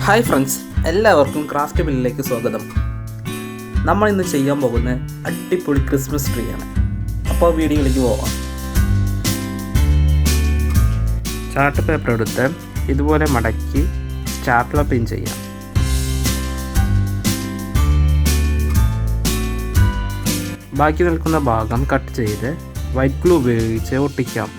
Hi friends, എല്ലാവർക്കും craft ബില്ലിലേക്ക് സ്വാഗതം. നമ്മൾ ഇന്ന് ചെയ്യാൻ പോകുന്ന അടിപൊളി ക്രിസ്മസ് ട്രീ ആണ്. അപ്പോൾ വീഡിയോയിലേക്ക് പോവാം. ചാർട്ട് പേപ്പർ എടുത്ത് ഇതുപോലെ മടക്കി സ്റ്റാപ്ലർ പിൻ ചെയ്യാം. ബാക്കി നിൽക്കുന്ന ഭാഗം കട്ട് ചെയ്ത് വൈറ്റ് ഗ്ലൂ ഉപയോഗിച്ച് ഒട്ടിക്കാം.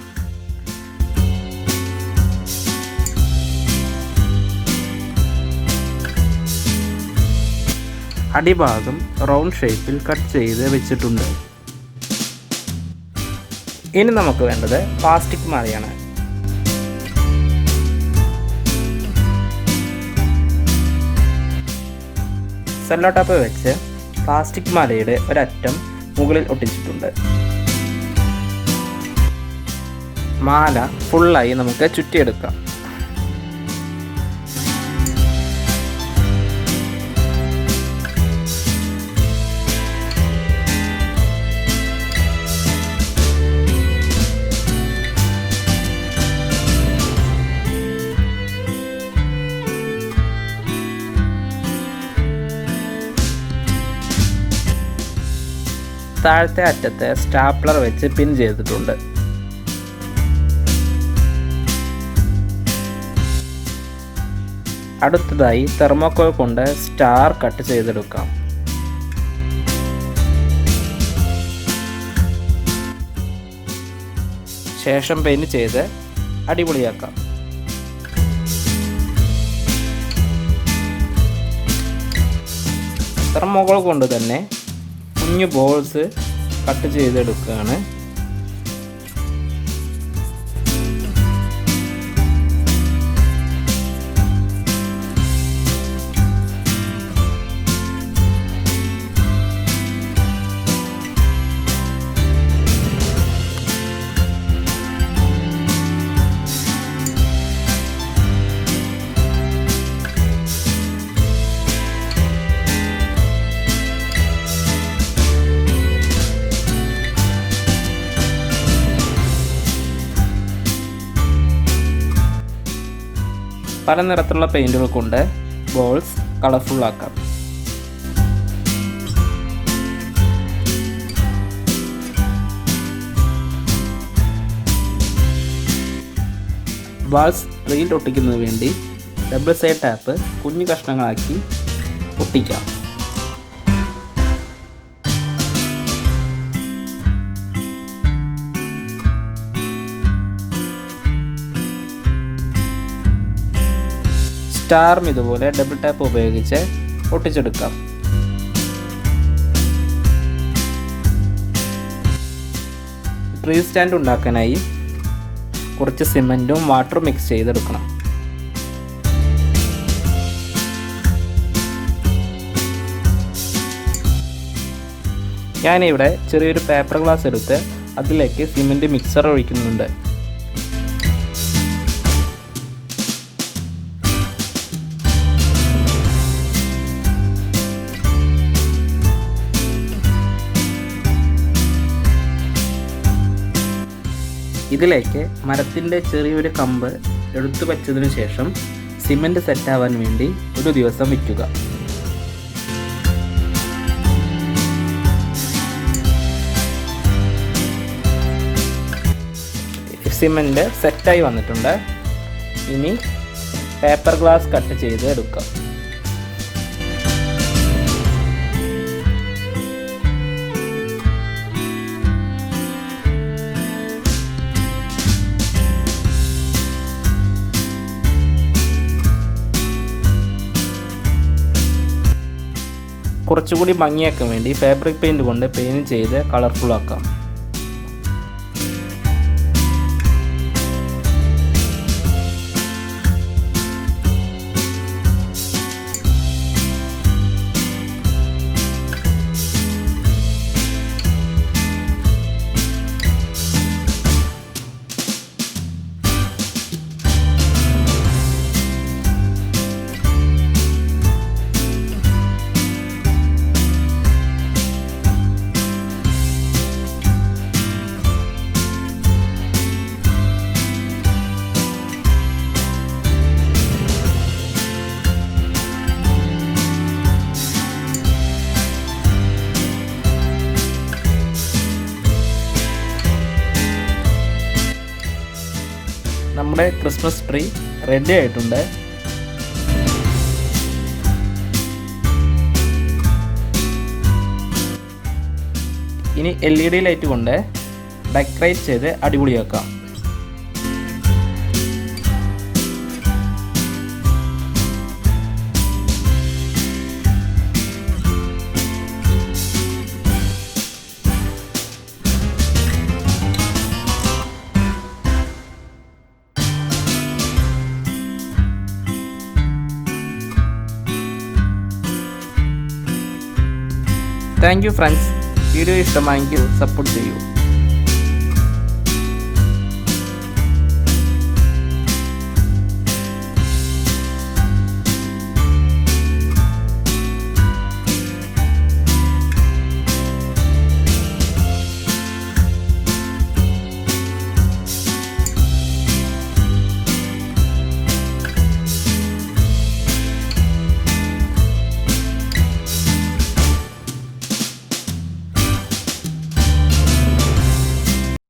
അടിഭാഗം റൗണ്ട് ഷേപ്പിൽ കട്ട് ചെയ്ത് വെച്ചിട്ടുണ്ട്. ഇനി നമുക്ക് വേണ്ടത് പ്ലാസ്റ്റിക് മാലയാണ്. സെല്ലോ ടാപ്പ് വെച്ച് പ്ലാസ്റ്റിക് മാലയുടെ ഒരറ്റം മുകളിൽ ഒട്ടിച്ചിട്ടുണ്ട്. മാല ഫുള്ളായി നമുക്ക് ചുറ്റിയെടുക്കാം. താഴത്തെ അറ്റത്ത് സ്റ്റാപ്ലർ വെച്ച് പിൻ ചെയ്തിട്ടുണ്ട്. അടുത്തതായി തെർമോക്കോൾ കൊണ്ട് സ്റ്റാർ കട്ട് ചെയ്തെടുക്കാം. ശേഷം പെയിന്റ് ചെയ്ത് അടിപൊളിയാക്കാം. തെർമോക്കോൾ കൊണ്ട് തന്നെ കുഞ്ഞു ബോൾസ് കട്ട് ചെയ്തെടുക്കുകയാണ്. പല നിറത്തിലുള്ള പെയിൻറ്റുകൾ കൊണ്ട് ബോൾസ് കളർഫുൾ ആക്കാം. ബാൾസ് ട്രീയിൽ ഒട്ടിക്കുന്നതിന് വേണ്ടി ഡബിൾ സൈഡ് ടാപ്പ് കുഞ്ഞു കഷ്ണങ്ങളാക്കി ഒട്ടിക്കാം. സ്റ്റാറും ഇതുപോലെ ഡബിൾ ടാപ്പ് ഉപയോഗിച്ച് ഒട്ടിച്ചെടുക്കാം. ട്രീ സ്റ്റാൻഡ് ഉണ്ടാക്കാനായി കുറച്ച് സിമൻറ്റും വാട്ടറും മിക്സ് ചെയ്തെടുക്കണം. ഞാനിവിടെ ചെറിയൊരു പേപ്പർ ഗ്ലാസ് എടുത്ത് അതിലേക്ക് സിമൻറ്റ് മിക്സർ ഒഴിക്കുന്നുണ്ട്. ഇതിലേക്ക് മരത്തിൻ്റെ ചെറിയൊരു കമ്പ് എടുത്തു വച്ചതിനു ശേഷം സിമൻറ്റ് സെറ്റാവാൻ വേണ്ടി ഒരു ദിവസം വയ്ക്കുക. സിമൻറ്റ് സെറ്റായി വന്നിട്ടുണ്ട്. ഇനി പേപ്പർ ഗ്ലാസ് കട്ട് ചെയ്ത് എടുക്കാം. കുറച്ചുകൂടി ഭംഗിയാക്കാൻ വേണ്ടി ഫാബ്രിക് പെയിൻറ് കൊണ്ട് പെയിൻറ് ചെയ്ത് കളർഫുൾ ആക്കാം. നമ്മുടെ ക്രിസ്മസ് ട്രീ റെഡി ആയിട്ടുണ്ട്. ഇനി LED ലൈറ്റ് കൊണ്ട് ഡെക്കറേറ്റ് ചെയ്ത് അടിപൊളിയാക്കാം. Thank you friends. വീഡിയോ ഇഷ്ടമായെങ്കിൽ സപ്പോർട്ട് ചെയ്യൂ.